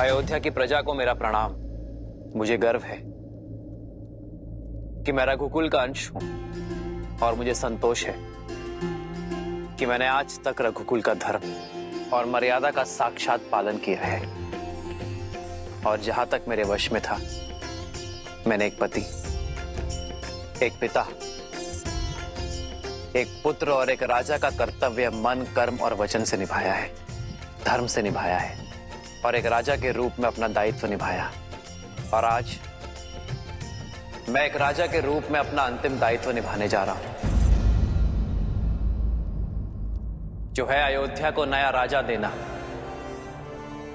अयोध्या की प्रजा को मेरा प्रणाम। मुझे गर्व है कि मैं रघुकुल का अंश हूं और मुझे संतोष है कि मैंने आज तक रघुकुल का धर्म और मर्यादा का साक्षात पालन किया है। और जहां तक मेरे वश में था, मैंने एक पति, एक पिता, एक पुत्र और एक राजा का कर्तव्य मन, कर्म और वचन से निभाया है, धर्म से निभाया है और एक राजा के रूप में अपना दायित्व निभाया। और आज मैं एक राजा के रूप में अपना अंतिम दायित्व निभाने जा रहा हूं, जो है अयोध्या को नया राजा देना।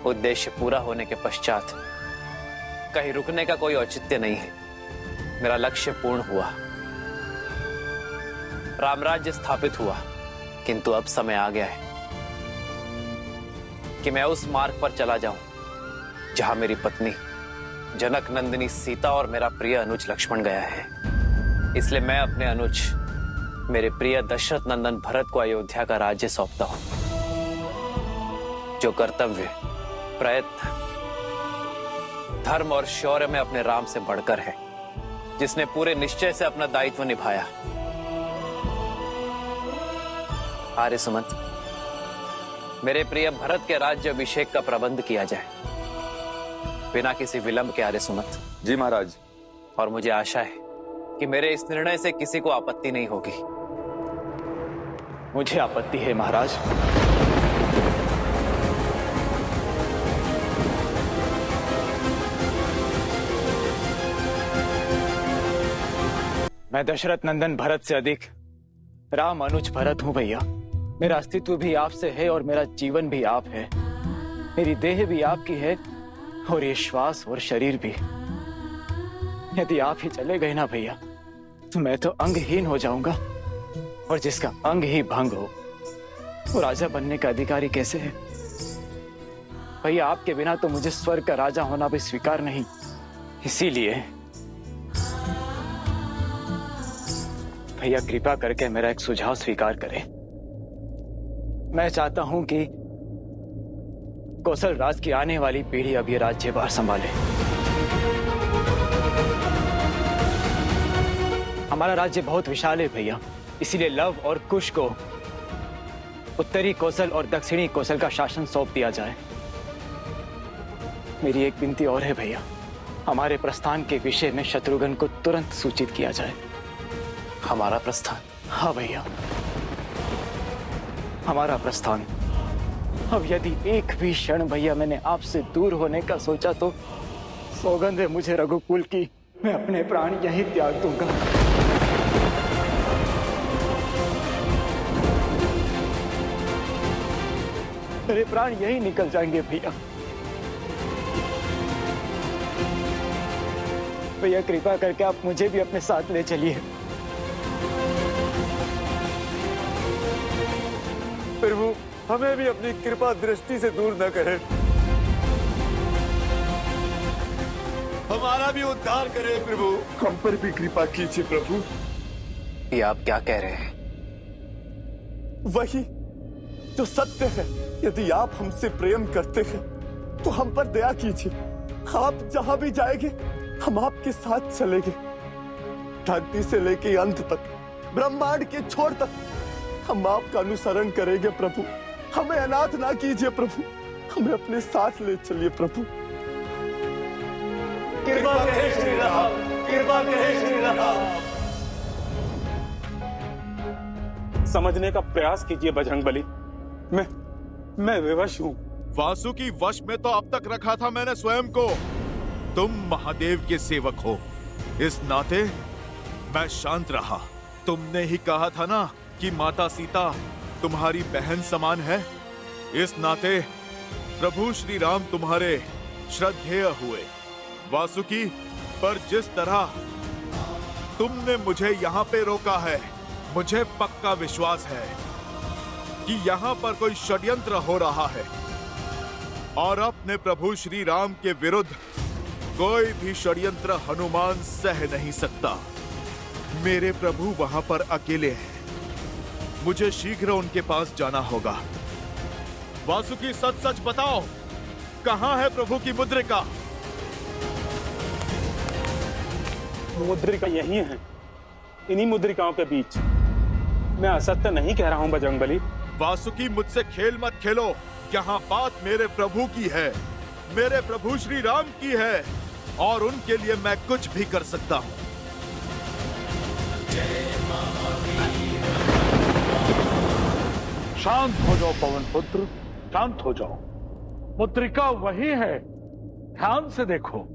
उद्देश्य पूरा होने के पश्चात कहीं रुकने का कोई औचित्य नहीं है। मेरा लक्ष्य पूर्ण हुआ, रामराज्य स्थापित हुआ, किंतु अब समय आ गया है कि मैं उस मार्ग पर चला जाऊं जहां मेरी पत्नी जनक नंदिनी सीता और मेरा प्रिय अनुज लक्ष्मण गया है। इसलिए मैं अपने अनुज, मेरे प्रिय दशरथ नंदन भरत को अयोध्या का राज्य सौंपता हूं, जो कर्तव्य, प्रयत्न, धर्म और शौर्य में अपने राम से बढ़कर है, जिसने पूरे निश्चय से अपना दायित्व निभाया। आर्य सुमंत, मेरे प्रिय भरत के राज्य अभिषेक का प्रबंध किया जाए, बिना किसी विलंब के। आर्य सुमंत। जी महाराज। और मुझे आशा है कि मेरे इस निर्णय से किसी को आपत्ति नहीं होगी। मुझे आपत्ति है महाराज। मैं दशरथ नंदन भरत से अधिक राम अनुज भरत हूं भैया। मेरा अस्तित्व भी आपसे है और मेरा जीवन भी आप है। मेरी देह भी आपकी है और ये श्वास और शरीर भी। यदि आप ही चले गए ना भैया, तो मैं तो अंगहीन हो जाऊंगा, और जिसका अंग ही भंग हो, वो राजा बनने का अधिकारी कैसे है? भैया, आपके बिना तो मुझे स्वर्ग का राजा होना भी स्वीकार नहीं। इसीलिए भैया, कृपा करके मेरा एक सुझाव स्वीकार करें। मैं चाहता हूं कि कौशल राज की आने वाली पीढ़ी अब ये राज्यभार संभाले। हमारा राज्य बहुत विशाल है भैया, इसीलिए लव और कुश को उत्तरी कौशल और दक्षिणी कौशल का शासन सौंप दिया जाए। मेरी एक विनती और है भैया, हमारे प्रस्थान के विषय में शत्रुघ्न को तुरंत सूचित किया जाए। हमारा प्रस्थान? हाँ भैया, हमारा प्रस्थान। अब यदि एक भी क्षण भैया मैंने आपसे दूर होने का सोचा, तो सौगंध है मुझे रघुकुल की, मैं अपने प्राण यहीं त्याग दूंगा। मेरे प्राण यहीं निकल जाएंगे भैया। भैया, कृपा करके आप मुझे भी अपने साथ ले चलिए। प्रभु, हमें भी अपनी कृपा दृष्टि से दूर न करें। हमारा भी उद्धार करें प्रभु। हम पर भी कृपा कीजिए प्रभु। ये आप क्या कह रहे हैं? वही जो सत्य है। यदि आप हमसे प्रेम करते हैं तो हम पर दया कीजिए। आप जहां भी जाएंगे हम आपके साथ चलेंगे। धरती से लेके अंत तक, ब्रह्मांड के छोर तक हम आपका अनुसरण करेंगे प्रभु। हमें अनाथ ना कीजिए प्रभु, हमें अपने साथ ले चलिए प्रभु। कृपा कहे श्री राम, कृपा कहे श्री राम। समझने का प्रयास कीजिए बजरंगबली। मैं विवश हूँ। वासुकी वश में तो अब तक रखा था मैंने स्वयं को। तुम महादेव के सेवक हो, इस नाते मैं शांत रहा। तुमने ही कहा था ना कि माता सीता तुम्हारी बहन समान है। इस नाते प्रभु श्री राम तुम्हारे श्रद्धेय हुए। वासुकी, पर जिस तरह तुमने मुझे यहाँ पे रोका है, मुझे पक्का विश्वास है कि यहाँ पर कोई षड्यंत्र हो रहा है और अपने प्रभु श्री राम के विरुद्ध कोई भी षड्यंत्र हनुमान सह नहीं सकता। मेरे प्रभु वहां पर अकेले हैं, मुझे शीघ्र उनके पास जाना होगा। वासुकी, सच सच बताओ, कहाँ है प्रभु की मुद्रिका? मुद्रिका यही है, इन्हीं मुद्रिकाओं के बीच। मैं असत्य नहीं कह रहा हूं बजरंगबली। वासुकी, मुझसे खेल मत खेलो। यहाँ बात मेरे प्रभु की है, मेरे प्रभु श्री राम की है, और उनके लिए मैं कुछ भी कर सकता हूँ। शांत हो जाओ पवन पुत्र, शांत हो जाओ। मुद्रिका वही है, ध्यान से देखो।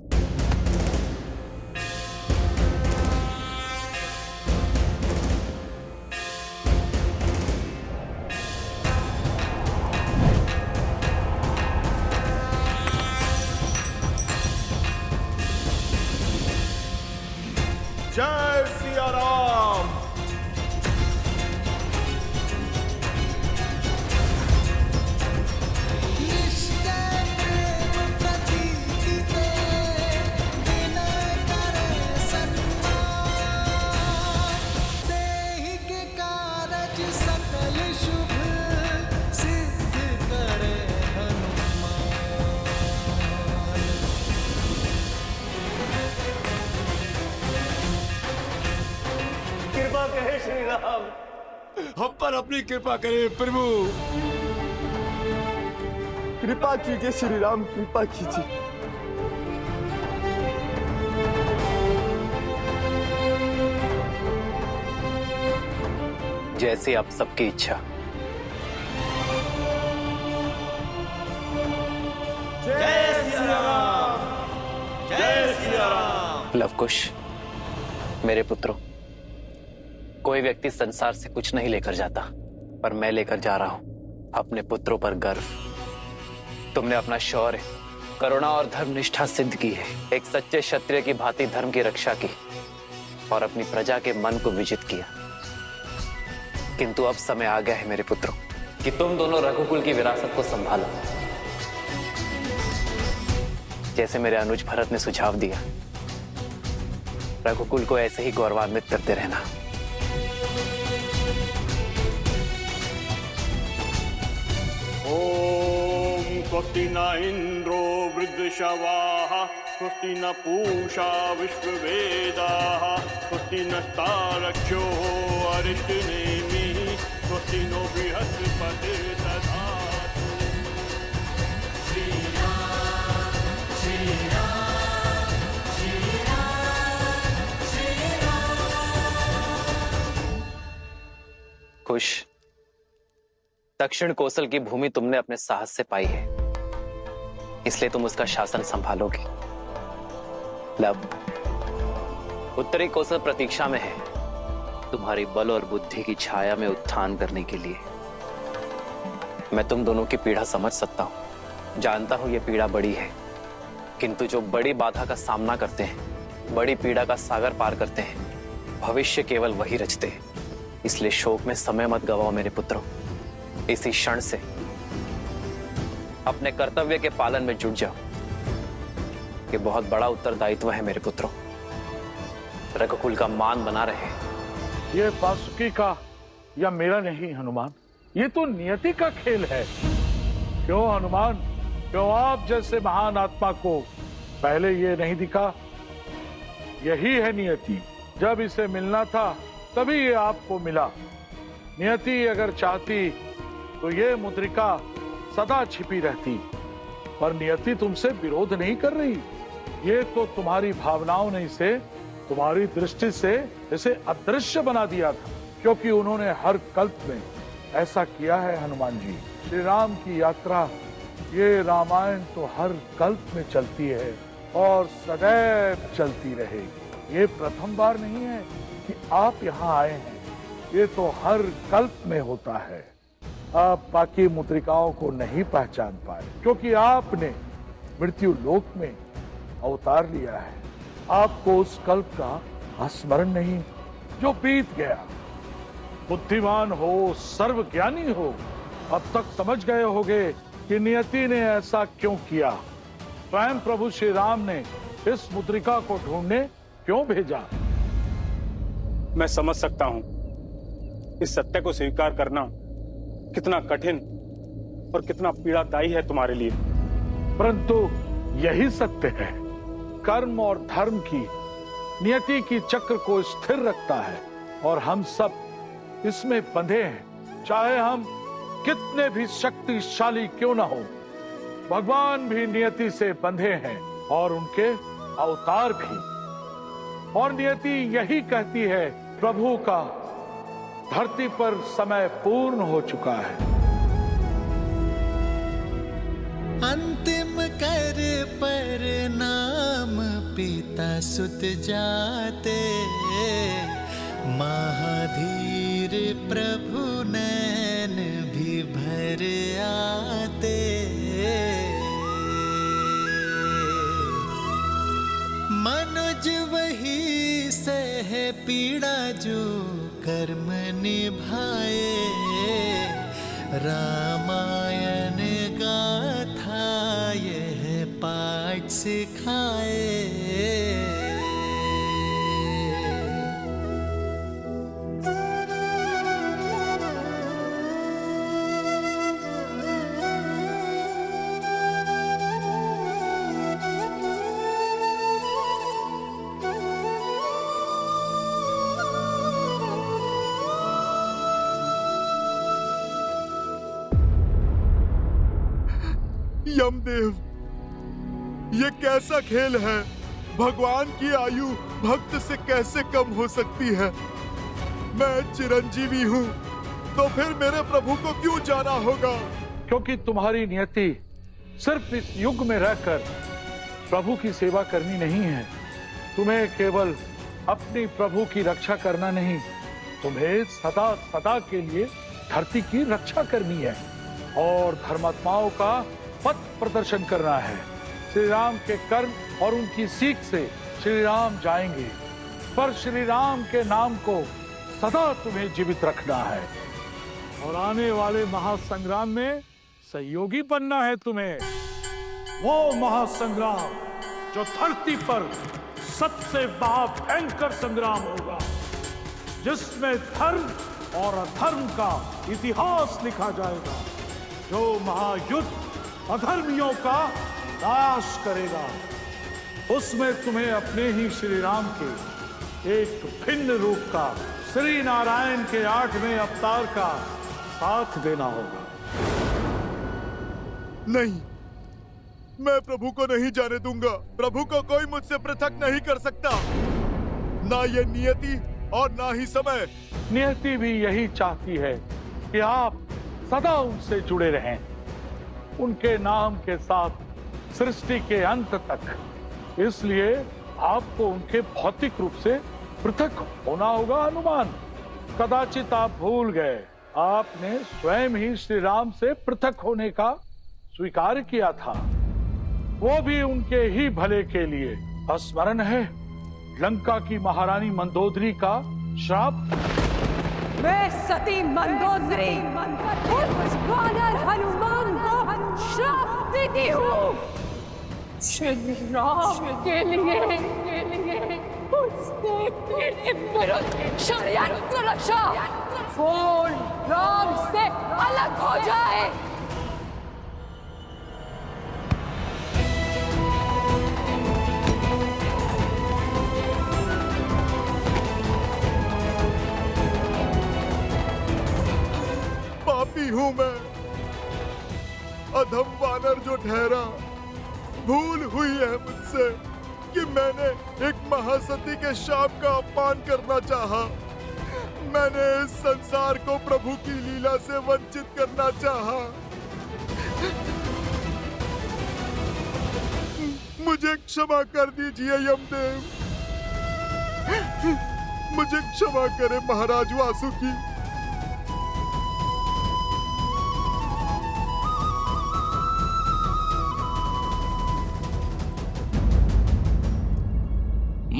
जय सिया राम। कृपा करें श्री राम। हम पर अपनी कृपा करें प्रभु। कृपा कीजिए श्री राम, कृपा कीजिए। जैसी आप सबकी इच्छा। जय सिया राम, जय सिया राम। लवकुश, मेरे पुत्रों, कोई व्यक्ति संसार से कुछ नहीं लेकर जाता, पर मैं लेकर जा रहा हूं अपने पुत्रों पर गर्व। तुमने अपना शौर्य, करुणा और धर्मनिष्ठा सिद्ध की है। एक सच्चे क्षत्रिय की भांति धर्म की रक्षा की और अपनी प्रजा के मन को विजित किया। किंतु अब समय आ गया है मेरे पुत्रों कि तुम दोनों रघुकुल की विरासत को संभालो। जैसे मेरे अनुज भरत ने सुझाव दिया, रघुकुल को ऐसे ही गौरवान्वित करते रहना। ओम स्वस्ति न इंद्रो वृद्धशवाः, स्वस्ति न पूषा विश्ववेदाः, स्वस्ति नस्तारक्षो अरिष्टनेमिः, स्वस्ति नो बृहस्पतिर्दधातु। खुश, दक्षिण कौशल की भूमि तुमने अपने साहस से पाई है, इसलिए तुम उसका शासन संभालोगे। लव, उत्तरी कौशल प्रतीक्षा में है तुम्हारी बल और बुद्धि की छाया में उत्थान करने के लिए। मैं तुम दोनों की पीड़ा समझ सकता हूं, जानता हूं यह पीड़ा बड़ी है, किंतु जो बड़ी बाधा का सामना करते हैं, बड़ी पीड़ा का सागर पार करते हैं, भविष्य केवल वही रचते हैं। इसलिए शोक में समय मत गवाओ मेरे पुत्रों। इसी क्षण से अपने कर्तव्य के पालन में जुट जाओ। ये बहुत बड़ा उत्तरदायित्व है मेरे पुत्रों। रघुकुल का मान बना रहे। ये वासुकी का या मेरा नहीं हनुमान, ये तो नियति का खेल है। क्यों हनुमान, क्यों आप जैसे महान आत्मा को पहले ये नहीं दिखा? यही है नियति। जब इसे मिलना था तभी ये आपको मिला। नियति अगर चाहती तो ये मुद्रिका सदा छिपी रहती, पर नियति तुमसे विरोध नहीं कर रही। ये तो तुम्हारी भावनाओं ने इसे तुम्हारी दृष्टि से इसे अदृश्य बना दिया था, क्योंकि उन्होंने हर कल्प में ऐसा किया है। हनुमान जी, श्री राम की यात्रा, ये रामायण तो हर कल्प में चलती है और सदैव चलती रहेगी। ये प्रथम बार नहीं है कि आप यहाँ आए हैं, ये तो हर कल्प में होता है। आप बाकी मुद्रिकाओं को नहीं पहचान पाए क्योंकि आपने मृत्यु लोक में अवतार लिया है। आपको उस कल्प का स्मरण नहीं जो बीत गया। बुद्धिमान हो, सर्वज्ञानी हो, अब तक समझ गए होंगे कि नियति ने ऐसा क्यों किया। स्वयं प्रभु श्री राम ने इस मुद्रिका को ढूंढने क्यों भेजा। मैं समझ सकता हूं इस सत्य को स्वीकार करना कितना कठिन और कितना पीड़ादायी है तुम्हारे लिए। परंतु यही सत्य है, कर्म और धर्म की नियति की चक्र को स्थिर रखता है और हम सब इसमें बंधे हैं। चाहे हम कितने भी शक्तिशाली क्यों न हो, भगवान भी नियति से बंधे हैं और उनके अवतार भी। और नियति यही कहती है, प्रभु का धरती पर समय पूर्ण हो चुका है। अंतिम कर पर नाम पिता सुत जाते, महाधीर प्रभु नैन भी भर आते। मनुज वही सह पीड़ा जो कर्म निभाए, रामायण गाथा यह पाठ सिखाए। यमदेव, ये कैसा खेल है? भगवान की आयु भक्त से कैसे कम हो सकती है? मैं चिरंजीवी हूँ, तो फिर मेरे प्रभु को क्यों जाना होगा? क्योंकि तुम्हारी नियति सिर्फ इस युग में रहकर प्रभु की सेवा करनी नहीं है। तुम्हें केवल अपनी प्रभु की रक्षा करना नहीं, तुम्हें सदा सदा के लिए धरती की रक्षा करनी है और धर्मात्माओं का पथ प्रदर्शन करना है। श्री राम के कर्म और उनकी सीख से श्री राम जाएंगे, पर श्री राम के नाम को सदा तुम्हें जीवित रखना है। और आने वाले महासंग्राम में सहयोगी बनना है तुम्हें। वो महासंग्राम जो धरती पर सबसे महाभयंकर संग्राम होगा, जिसमें धर्म और अधर्म का इतिहास लिखा जाएगा। जो महायुद्ध अधर्मियों का नाश करेगा, उसमें तुम्हें अपने ही श्री राम के एक भिन्न रूप का, श्री नारायण के 8वें अवतार का साथ देना होगा। नहीं, मैं प्रभु को नहीं जाने दूंगा। प्रभु को कोई मुझसे पृथक नहीं कर सकता, ना ये नियति और ना ही समय। नियति भी यही चाहती है कि आप सदा उनसे जुड़े रहें, उनके नाम के साथ सृष्टि के अंत तक। इसलिए आपको उनके भौतिक रूप से पृथक होना होगा। हनुमान, कदाचित आप भूल गए, आपने स्वयं ही श्री राम से पृथक होने का स्वीकार किया था, वो भी उनके ही भले के लिए। स्मरण है लंका की महारानी मंदोदरी का श्राप? मैं सती मंदोदरी उस वानर हनुमान को श्राप देती हूँ। श्री राम के लिए उसने मेरे विरुद्ध षड्यंत्र रचा। वो राम से अलग हो जाए। पापी हूं मैं, अधम वानर जो ठहरा। भूल हुई है मुझसे कि मैंने एक महासती के शाप का अपमान करना चाहा। मैंने इस संसार को प्रभु की लीला से वंचित करना चाहा। मुझे क्षमा कर दीजिए यमदेव, मुझे क्षमा करें महाराज वासुकी।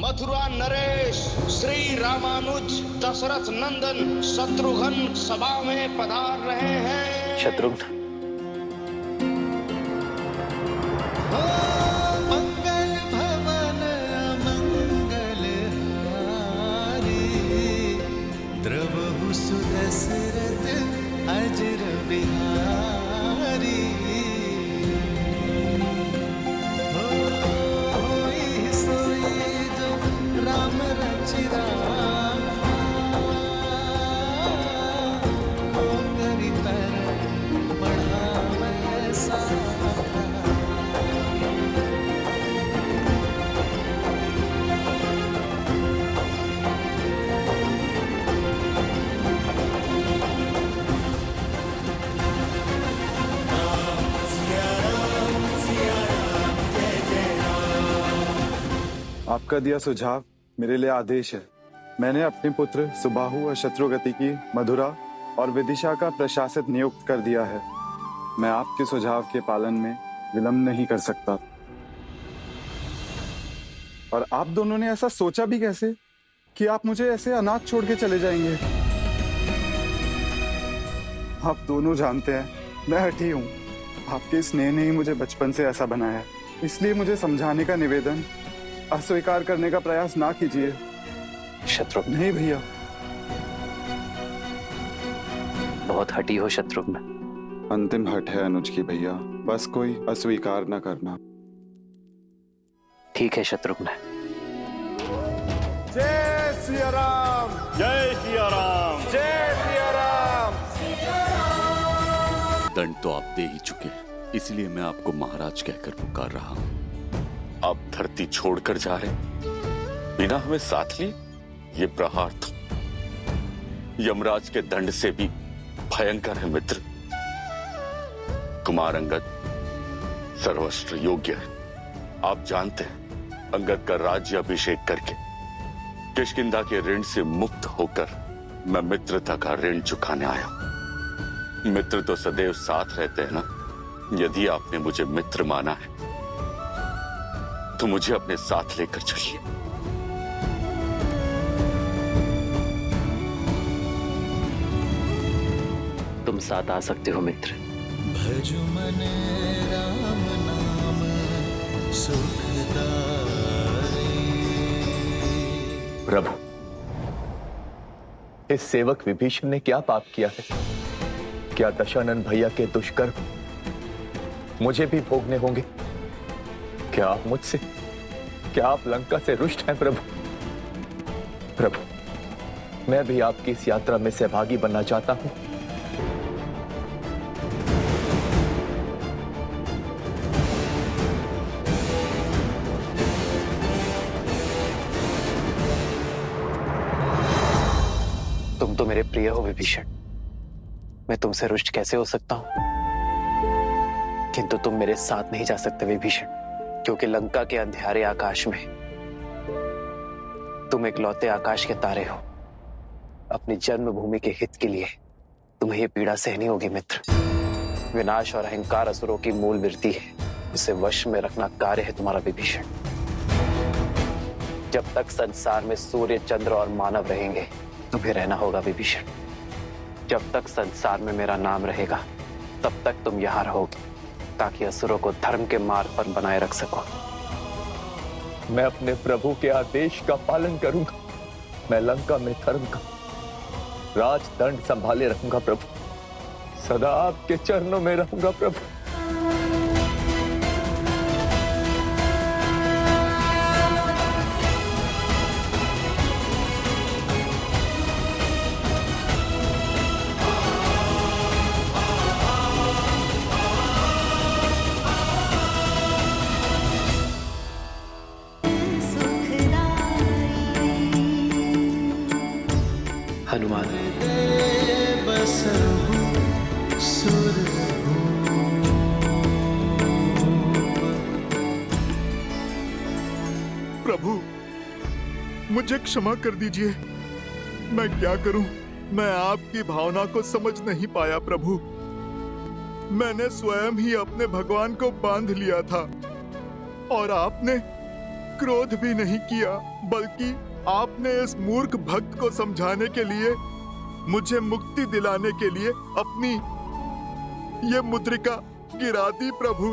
मथुरा नरेश श्री रामानुज दशरथ नंदन शत्रुघ्न सभा में पधार रहे हैं। शत्रुघ्न, मंगल भवन मंगल हारी, द्रवहु सुदशरथ अजर बिहारी। आपका दिया सुझाव मेरे लिए आदेश है। मैंने अपने पुत्र सुबाहु और शत्रुगति की मधुरा और विदिशा का प्रशासक नियुक्त कर दिया है। मैं आपके सुझाव के पालन में विलंब नहीं कर सकता। और आप दोनों ने ऐसा सोचा भी कैसे कि आप मुझे ऐसे अनाथ छोड़ के चले जाएंगे? आप दोनों जानते हैं मैं हठी हूं। आपके स्नेह ने ही मुझे बचपन से ऐसा बनाया, इसलिए मुझे समझाने का निवेदन अस्वीकार करने का प्रयास ना कीजिए। शत्रुघ्न, नहीं भैया। बहुत हठी हो शत्रुघ्न। अंतिम हट है अनुज की भैया, बस कोई अस्वीकार न करना। ठीक है शत्रुघ्न। जय सिया राम, जय सिया राम। जय सिया राम। दंड तो आप दे ही चुके, इसलिए मैं आपको महाराज कहकर पुकार रहा हूं। आप धरती छोड़कर जा रहे बिना हमें साथ लिए, ये प्रहार तो यमराज के दंड से भी भयंकर है मित्र। कुमार अंगद सर्वश्रेष्ठ योग्य है। आप जानते हैं अंगद का राज्य अभिषेक करके किष्किंधा के ऋण से मुक्त होकर मैं मित्रता का ऋण चुकाने आया। मित्र तो सदैव साथ रहते हैं ना। यदि आपने मुझे मित्र माना है तो मुझे अपने साथ लेकर चलिए। तुम साथ आ सकते हो मित्र। भजु मन राम नाम सुखदाई। प्रभु, इस सेवक विभीषण ने क्या पाप किया है? क्या दशानन भैया के दुष्कर्म मुझे भी भोगने होंगे? क्या आप मुझसे, क्या आप लंका से रुष्ट हैं प्रभु? प्रभु, मैं भी आपकी इस यात्रा में सहभागी बनना चाहता हूं। तुम तो मेरे प्रिय हो विभीषण, मैं तुमसे रुष्ट कैसे हो सकता हूं? किंतु तुम मेरे साथ नहीं जा सकते विभीषण, क्योंकि लंका के अंधेरे आकाश में तुम इकलौते आकाश के तारे हो। अपनी जन्मभूमि के हित के लिए तुम्हें यह पीड़ा सहनी होगी मित्र। विनाश और अहंकार असुरों की मूल वृत्ति है, उसे वश में रखना कार्य है तुम्हारा विभीषण। जब तक संसार में सूर्य, चंद्र और मानव रहेंगे तुम्हें रहना होगा विभीषण। जब तक संसार में मेरा नाम रहेगा तब तक तुम यहां रहोगे, ताकि असुरों को धर्म के मार्ग पर बनाए रख सको। मैं अपने प्रभु के आदेश का पालन करूंगा। मैं लंका में धर्म का राजदंड संभाले रखूंगा प्रभु। सदा आपके चरणों में रहूंगा प्रभु। हनुमान, प्रभु, मुझे क्षमा कर दीजिए। मैं क्या करूं? मैं आपकी भावना को समझ नहीं पाया प्रभु। मैंने स्वयं ही अपने भगवान को बांध लिया था और आपने क्रोध भी नहीं किया, बल्कि आपने इस मूर्ख भक्त को समझाने के लिए, मुझे मुक्ति दिलाने के लिए अपनी ये मुद्रिका गिरा दी प्रभु।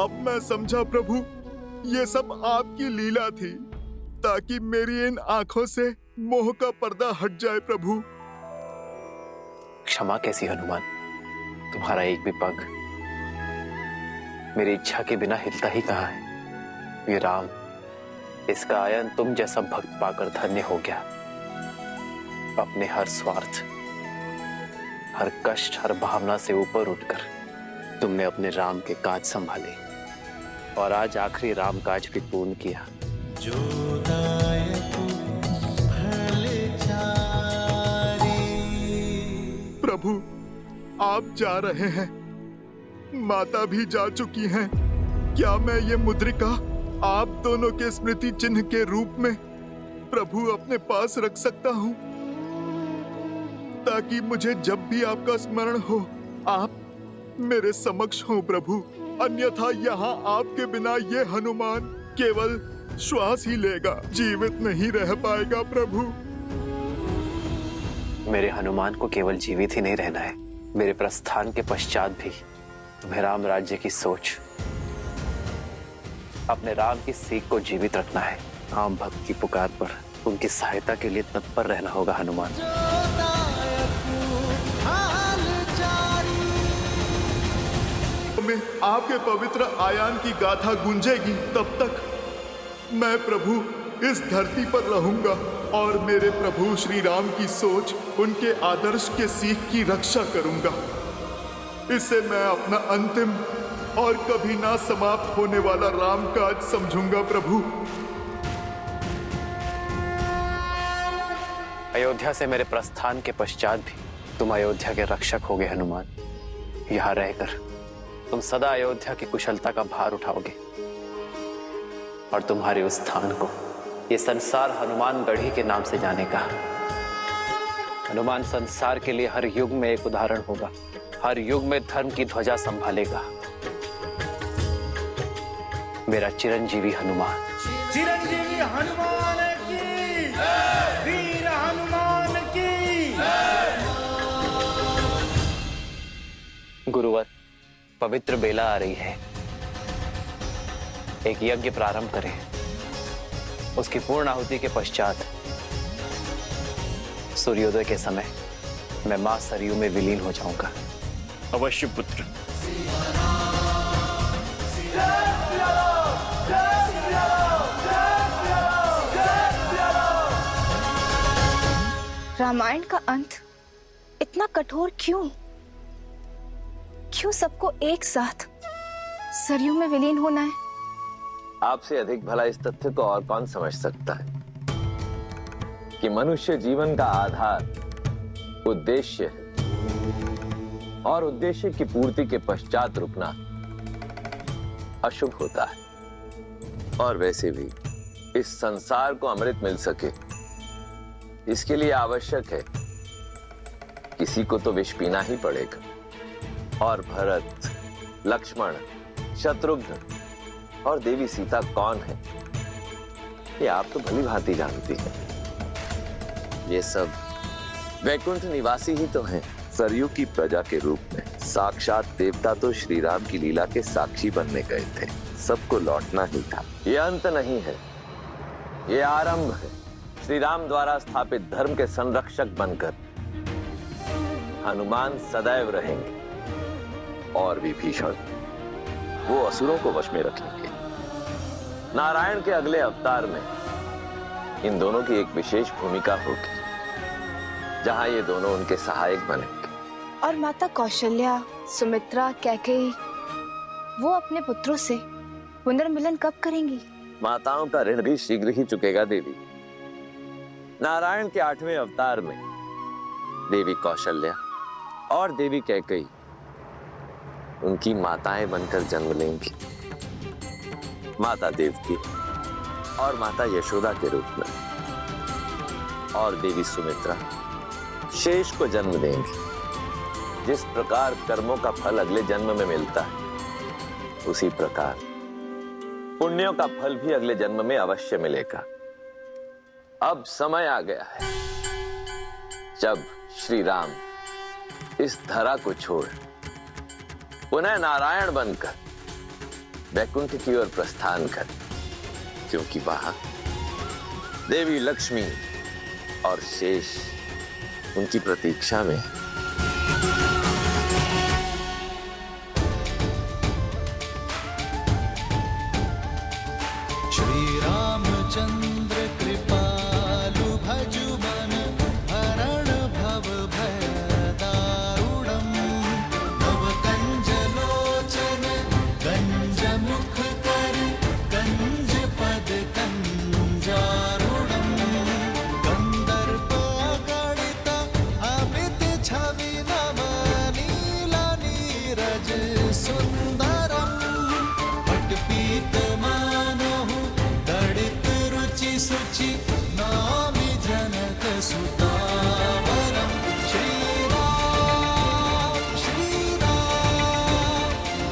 अब मैं समझा प्रभु, ये सब आपकी लीला थी, ताकि मेरी इन आंखों से मोह का पर्दा हट जाए प्रभु। क्षमा कैसी हनुमान? तुम्हारा एक भी पग मेरी इच्छा के बिना हिलता ही कहाँ है। ये राम, इसका आयन तुम जैसा भक्त पाकर धन्य हो गया। अपने हर स्वार्थ, हर कष्ट, हर भावना से ऊपर उठकर तुमने अपने राम के काज संभाले और आज आखिरी राम काज भी पूर्ण किया। प्रभु, आप जा रहे हैं, माता भी जा चुकी हैं। क्या मैं ये मुद्रिका आप दोनों के स्मृति चिन्ह के रूप में प्रभु अपने पास रख सकता हूँ, ताकि मुझे जब भी आपका स्मरण हो आप मेरे समक्ष हो प्रभु। अन्यथा यहाँ आपके बिना ये हनुमान केवल श्वास ही लेगा, जीवित नहीं रह पाएगा प्रभु। मेरे हनुमान को केवल जीवित ही नहीं रहना है, मेरे प्रस्थान के पश्चात भी तुम्हें राम राज्य की सोच, अपने राम की सीख को जीवित रखना है। आम भक्त की पुकार पर उनकी सहायता के लिए तत्पर रहना होगा हनुमान। में आपके पवित्र आयान की गाथा गूंजेगी, तब तक मैं प्रभु इस धरती पर रहूंगा और मेरे प्रभु श्री राम की सोच, उनके आदर्श के सीख की रक्षा करूंगा। इसे मैं अपना अंतिम और कभी ना समाप्त होने वाला राम काज समझूंगा प्रभु। अयोध्या से मेरे प्रस्थान के पश्चात भी तुम अयोध्या के रक्षक होगे हनुमान। यहाँ रहकर तुम सदा अयोध्या की कुशलता का भार उठाओगे और तुम्हारे उस स्थान को ये संसार हनुमान गढ़ी के नाम से जानेगा। हनुमान संसार के लिए हर युग में एक उदाहरण होगा, हर युग में धर्म की ध्वजा संभालेगा। मेरा चिरंजीवी हनुमान। चिरंजीवी हनुमान की, वीर हनुमान की। गुरुवर, पवित्र बेला आ रही है, एक यज्ञ प्रारंभ करें। उसकी पूर्ण आहुति के पश्चात सूर्योदय के समय मैं मां सरयू में विलीन हो जाऊंगा। अवश्य पुत्र। रामायण का अंत इतना कठोर क्यों? क्यों सबको एक साथ सरयू में विलीन होना है? आपसे अधिक भला इस तथ्य को और कौन समझ सकता है कि मनुष्य जीवन का आधार उद्देश्य है और उद्देश्य की पूर्ति के पश्चात रुकना अशुभ होता है। और वैसे भी इस संसार को अमृत मिल सके, इसके लिए आवश्यक है किसी को तो विष पीना ही पड़ेगा। और भरत, लक्ष्मण, शत्रुघ्न और देवी सीता कौन है, ये आप तो भली भांति जानती हैं। ये सब वैकुंठ निवासी ही तो हैं। सरयू की प्रजा के रूप में साक्षात देवता तो श्री राम की लीला के साक्षी बनने गए थे। सबको लौटना ही था। ये अंत नहीं है, ये आरंभ है। श्री राम द्वारा स्थापित धर्म के संरक्षक बनकर हनुमान सदैव रहेंगे और विभीषण वो असुरों को वश में रखेंगे। नारायण के अगले अवतार में इन दोनों की एक विशेष भूमिका होगी, जहां ये दोनों उनके सहायक बनेंगे। और माता कौशल्या, सुमित्रा, कैकेयी वो अपने पुत्रों से पुनर्मिलन कब करेंगी? माताओं का ऋण भी शीघ्र ही चुकेगा देवी। नारायण के 8वें अवतार में देवी कौशल्या और देवी कैकेयी उनकी माताएं बनकर जन्म लेंगी। माता देवकी और माता यशोदा के रूप में, और देवी सुमित्रा शेष को जन्म देंगी। जिस प्रकार कर्मों का फल अगले जन्म में मिलता है, उसी प्रकार पुण्यों का फल भी अगले जन्म में अवश्य मिलेगा। अब समय आ गया है जब श्री राम इस धरा को छोड़ पुनः नारायण बनकर वैकुंठ की ओर प्रस्थान कर, क्योंकि वहां देवी लक्ष्मी और शेष उनकी प्रतीक्षा में। श्री रामचंद्र रुचि नामि जनक सुता वरम श्री राम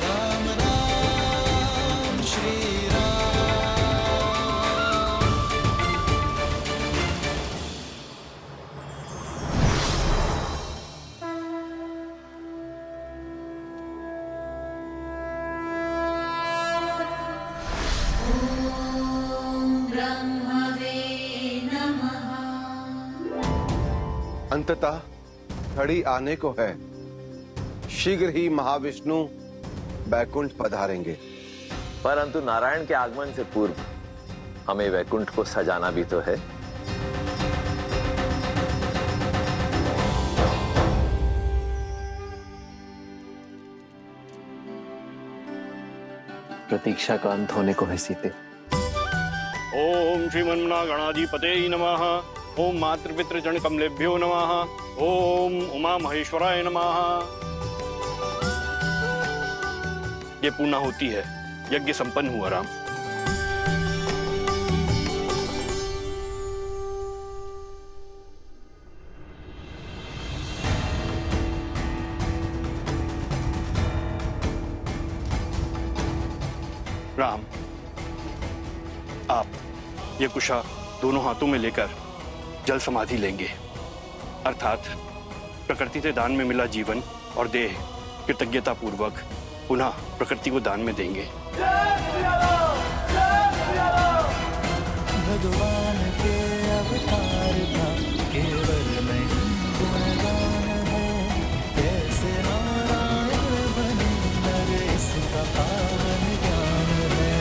राम राम श्री अंततः घड़ी आने को है, शीघ्र ही महाविष्णु बैकुंठ पधारेंगे। परंतु नारायण के आगमन से पूर्व हमें वैकुंठ को सजाना भी तो है। प्रतीक्षा का अंत होने को है सीते। ओम श्रीमन्ना गणाधिपते नमः। ओम मातृपितृजन कमलेभ्यो नमः। ओम उमा महेश्वराय नमः। ये पूर्णा होती है, यज्ञ संपन्न हुआ राम। राम, आप ये कुशा दोनों हाथों में लेकर जल समाधि लेंगे, अर्थात प्रकृति से दान में मिला जीवन और देह कृतज्ञता पूर्वक पुनः प्रकृति को दान में देंगे। भगवान के अवतार का केवल नहीं गुणगान है, कैसे नारायण बने नर इसका पावन ज्ञान है।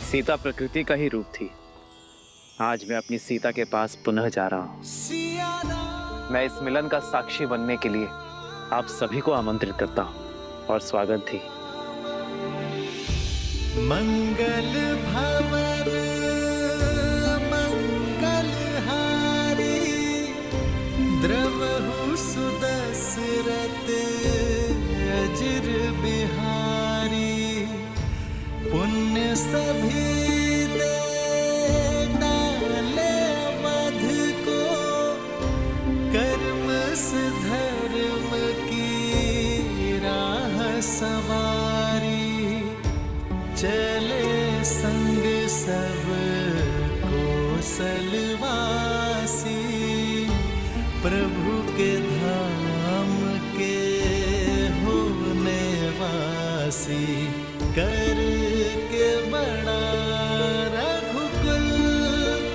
सीता प्रकृति का ही रूप थी। आज मैं अपनी सीता के पास पुनः जा रहा हूँ। मैं इस मिलन का साक्षी बनने के लिए आप सभी को आमंत्रित करता हूँ और स्वागत थी। मंगल भवन मंगलहारी, द्रवहु सुदशरथ अजिर बिहारी। पुण्य सभी दे डाले अवध को, कर्म से धर्म की राह सवारी। चले संग सब कौशलवासी, प्रभु के धाम के होने वासी। कर के बड़ा रघुकुल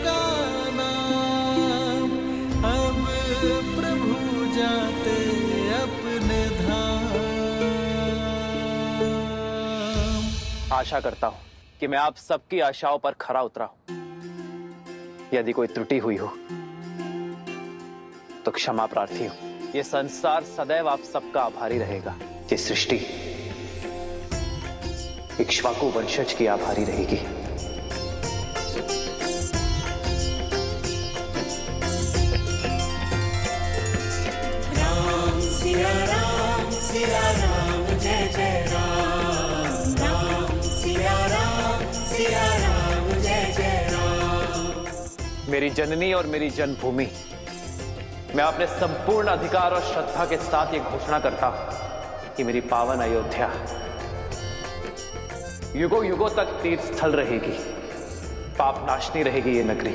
का नाम, अब प्रभु जाते अपने धाम। आशा करता हूं कि मैं आप सबकी आशाओं पर खरा उतरा हूं। यदि कोई त्रुटि हुई हो तो क्षमा प्रार्थी हूं। यह संसार सदैव आप सबका आभारी रहेगा। ये सृष्टि इक्ष्वाकु वंशज की आभारी रहेगी। राम सिया राम जय जय राम। राम सिया राम जय जय राम। मेरी जननी और मेरी जन्मभूमि, मैं अपने संपूर्ण अधिकार और श्रद्धा के साथ ये घोषणा करता हूं कि मेरी पावन अयोध्या युगों युगों तक तीर्थ स्थल रहेगी। पाप नाशनी रहेगी ये नगरी।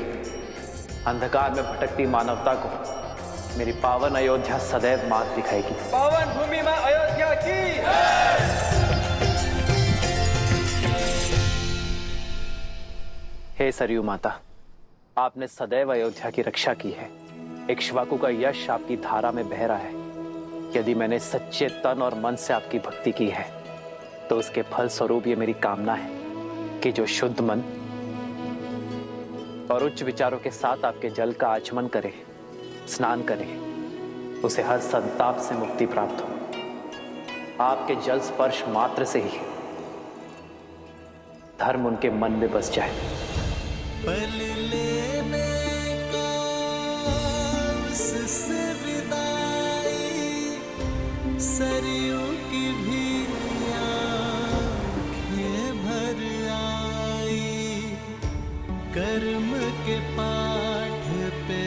अंधकार में भटकती मानवता को मेरी पावन अयोध्या सदैव मार्ग दिखाएगी। पावन भूमि में अयोध्या की। हे सरयू माता, आपने सदैव अयोध्या की रक्षा की है। इक्ष्वाकु का यश आपकी धारा में बह रहा है। यदि मैंने सच्चे तन और मन से आपकी भक्ति की है तो उसके फल स्वरूप ये मेरी कामना है कि जो शुद्ध मन और उच्च विचारों के साथ आपके जल का आचमन करे, स्नान करे, उसे हर संताप से मुक्ति प्राप्त हो। आपके जल स्पर्श मात्र से ही धर्म उनके मन में बस जाए। पल लेने का उससे विदाई, सरयू की भी आँखें भर आई। कर्म के पाठ पे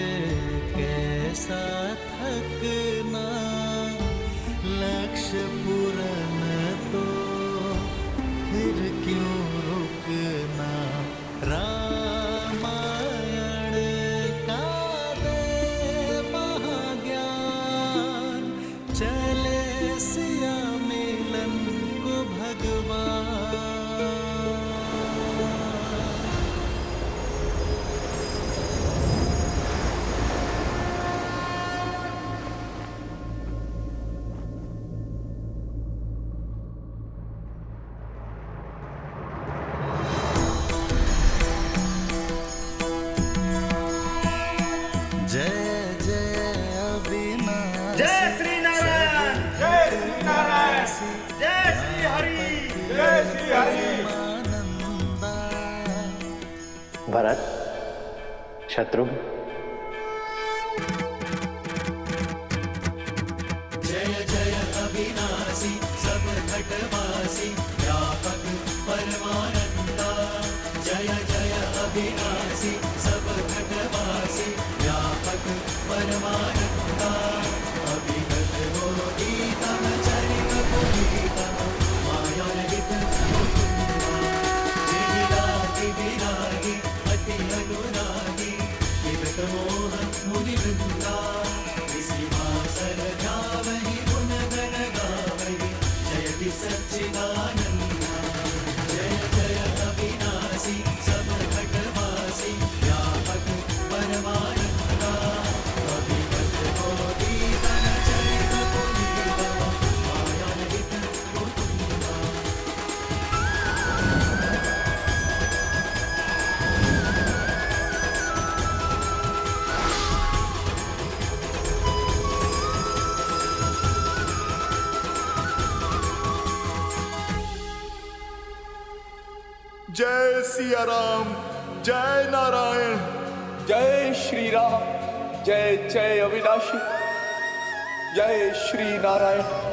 कैसा थकना, लक्ष्य पूर्ण तो फिर क्यों रुकना। रामायण का दे महाज्ञान, चले सिया मिलन को भगवान। जय जय अविनाशी, जय श्री नारायण, जय श्री नारायण, जय श्री हरि, जय श्री हरि। भरत, शत्रुघ्न, जय जय अविनाशी, सब घटवासी, व्यापक परमानंदा। जय जय अविनाशी, सब घटवासी, व्यापक परमानंदा। अभिगत होती तम चरित पुनीतम, माया रहित मुकुंदा। जिहिराति विरागी, अति अनुरागी, विगत मोह मुनिवृंदा। विसिवासर जावहि गुण गण गावहि, जयति सच्चिदानंदा। जय जय अविनाशी, सब घटवासी, व्यापक परमानंदा। अभिगत होती तम चरित पुनीतम, माया रहित मुकुंदा। जय सिया राम, जय नारायण। जय श्री राम, जय जय अविनाशी, जय श्री नारायण।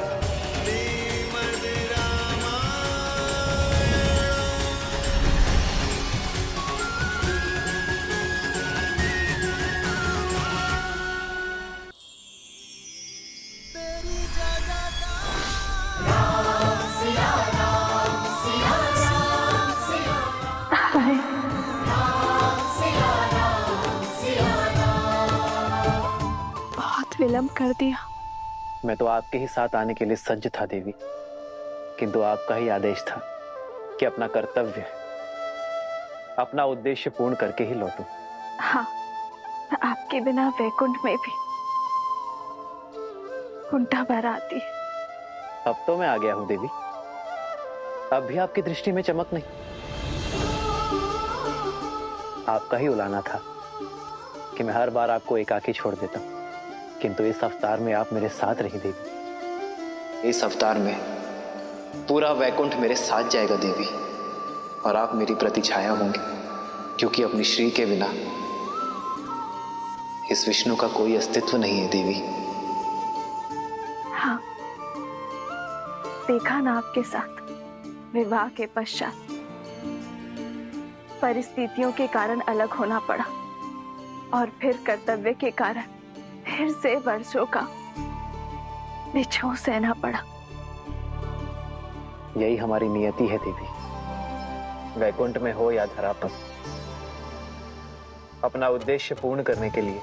बहुत विलंब कर दिया। मैं तो आपके ही साथ आने के लिए सज्ज था देवी, किंतु आपका ही आदेश था कि अपना कर्तव्य, अपना उद्देश्य पूर्ण करके ही लौटूं। हाँ, आपके बिना वैकुंठ में भी कुंठा भर आती है। अब तो मैं आ गया हूं देवी, अब भी आपकी दृष्टि में चमक नहीं। आपका ही उलाना था कि मैं हर बार आपको एकाकी छोड़ देता हूं, किंतु इस अवतार में आप मेरे साथ रही देवी। इस अवतार में पूरा वैकुंठ मेरे साथ जाएगा देवी, और आप मेरी प्रतिछाया होंगे, क्योंकि अपनी श्री के बिना इस विष्णु का कोई अस्तित्व नहीं है देवी। हाँ, देखा ना आपके साथ विवाह के पश्चात परिस्थितियों के कारण अलग होना पड़ा, और फिर कर्तव्य के कारण फिर से वर्षों का बिछोह सहना पड़ा। यही हमारी नियति है देवी, वैकुंठ में हो या धरा पर, अपना उद्देश्य पूर्ण करने के लिए,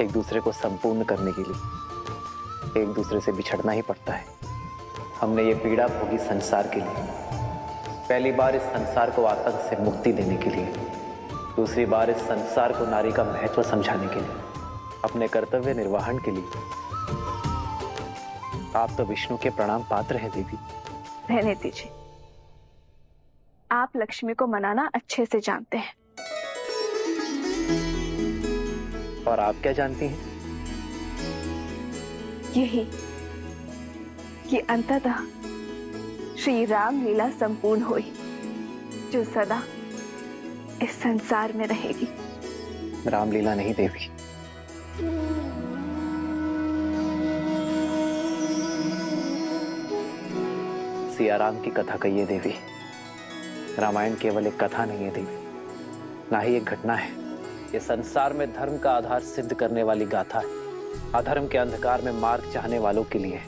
एक दूसरे को संपूर्ण करने के लिए एक दूसरे से बिछड़ना ही पड़ता है। हमने ये पीड़ा भोगी संसार के लिए, पहली बार इस संसार को आतंक से मुक्ति देने के लिए, दूसरी बार इस संसार को नारी का महत्व समझाने के लिए, अपने कर्तव्य निर्वहन के लिए। आप तो विष्णु के प्रणाम पात्र हैं देवी। रहने दीजिए, आप लक्ष्मी को मनाना अच्छे से जानते हैं। और आप क्या जानती हैं? यही कि अंततः श्री राम लीला संपूर्ण हुई, जो सदा इस संसार में रहेगी। रामलीला नहीं देवी, सिया राम की कथा कहिए देवी। रामायण केवल एक कथा नहीं है देवी, ना ही एक घटना है। ये संसार में धर्म का आधार सिद्ध करने वाली गाथा है। अधर्म के अंधकार में मार्ग चाहने वालों के लिए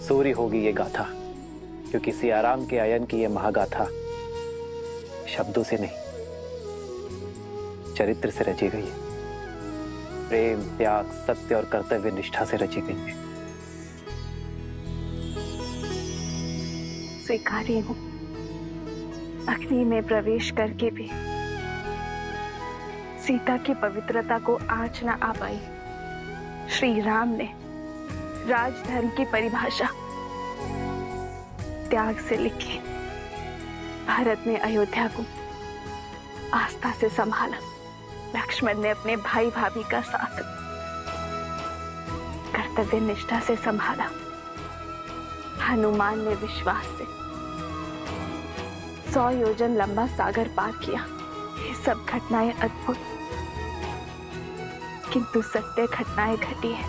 सूर्य होगी ये गाथा, क्योंकि सिया राम के आयन की ये महागाथा शब्दों से नहीं, चरित्र से रची गई है। प्रेम, त्याग, सत्य और कर्तव्य निष्ठा से रची गई है। स्वीकारी हूं, अग्नि में प्रवेश करके भी सीता की पवित्रता को आँच न आ पाई। श्री राम ने राजधर्म की परिभाषा त्याग से लिखी। भरत ने अयोध्या को आस्था से संभाला। लक्ष्मण ने अपने भाई भाभी का साथ कर्तव्य निष्ठा से संभाला। हनुमान ने विश्वास से 100 योजन लंबा सागर पार किया। ये सब घटनाएं अद्भुत किंतु सत्य घटनाएं घटी है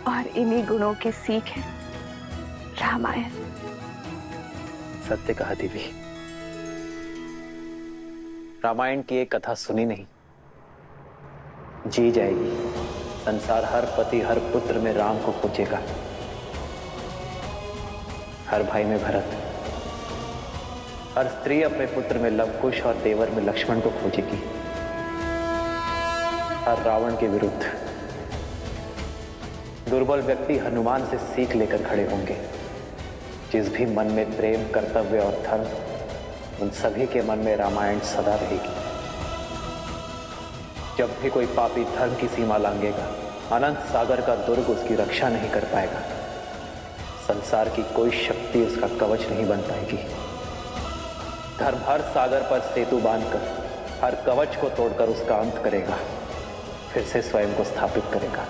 और इन्हीं गुणों की सीख है रामायण। सत्य कहा देवी, रामायण की एक कथा सुनी नहीं, जी जाएगी। संसार हर पति हर पुत्र में राम को खोजेगा, हर भाई में भरत, हर स्त्री अपने पुत्र में लवकुश और देवर में लक्ष्मण को खोजेगी। हर रावण के विरुद्ध दुर्बल व्यक्ति हनुमान से सीख लेकर खड़े होंगे। जिस भी मन में प्रेम, कर्तव्य और धर्म, उन सभी के मन में रामायण सदा रहेगी। जब भी कोई पापी धर्म की सीमा लांघेगा, अनंत सागर का दुर्ग उसकी रक्षा नहीं कर पाएगा। संसार की कोई शक्ति उसका कवच नहीं बन पाएगी। धर्म हर सागर पर सेतु बांधकर, हर कवच को तोड़कर उसका अंत करेगा, फिर से स्वयं को स्थापित करेगा।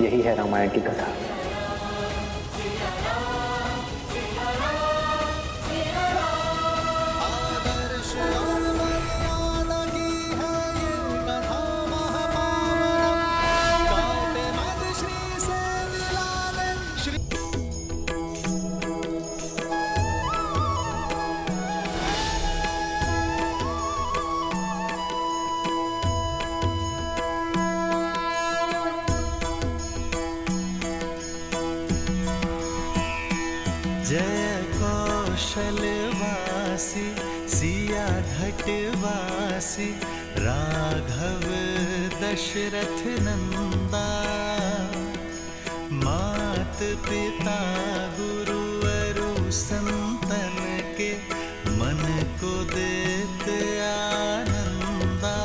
यही है रामायण की कथा। जय कौशलवासी सिया घटवासी राघव दशरथ नंदा। मात पिता गुरुवरु संतन के मन को देत आनंदा।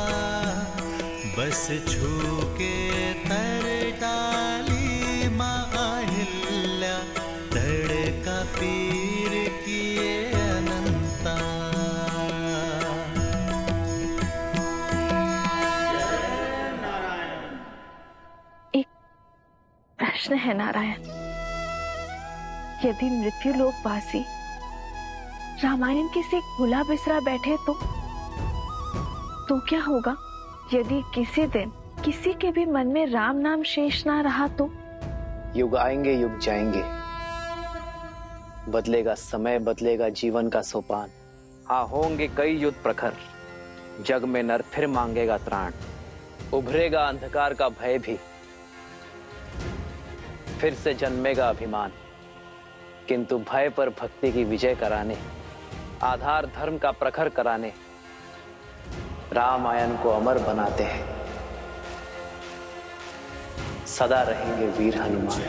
बस छू के तर डाली माँ अहिल्या, तड़का पीर किए अनंता। एक प्रश्न है नारायण, यदि मृत्युलोकवासी रामायण की से भुला बिसरा बैठे तो क्या होगा? यदि किसी दिन किसी के भी मन में राम नाम शेष ना रहा तो? युग आएंगे, युग जाएंगे, बदलेगा समय, बदलेगा जीवन का सोपान। हाँ, होंगे कई युद्ध प्रखर, जग में नर फिर मांगेगा त्राण। उभरेगा अंधकार का भय भी, फिर से जन्मेगा अभिमान। किंतु भय पर भक्ति की विजय कराने, आधार धर्म का प्रखर कराने, रामायण को अमर बनाते हैं। सदा रहेंगे वीर हनुमान।